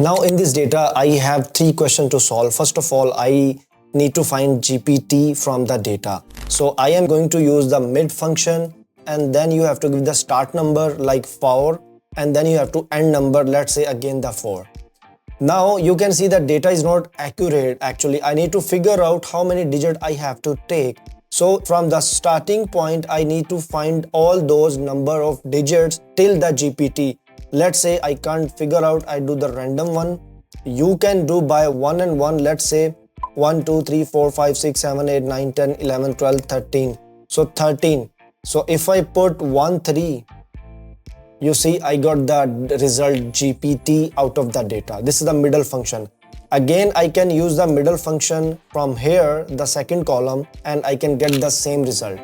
Now in this data, I have 3 questions to solve. First of all, I need to find GPT from the data. So I am going to use the mid function, and then you have to give the start number like 4, and then you have to end number, let's say again the 4. Now you can see that data is not accurate. Actually, I need to figure out how many digits I have to take. So from the starting point, I need to find all those number of digits till the GPT. Let's say I can't figure out, I do the random one. You can do by 1 and 1, let's say 1, 2, 3, 4, 5, 6, 7, 8, 9, 10, 11, 12, 13. So 13. So if I put 1, 3, you see I got the result GPT out of the data. This is the middle function. Again, I can use the middle function from here, the second column, and I can get the same result.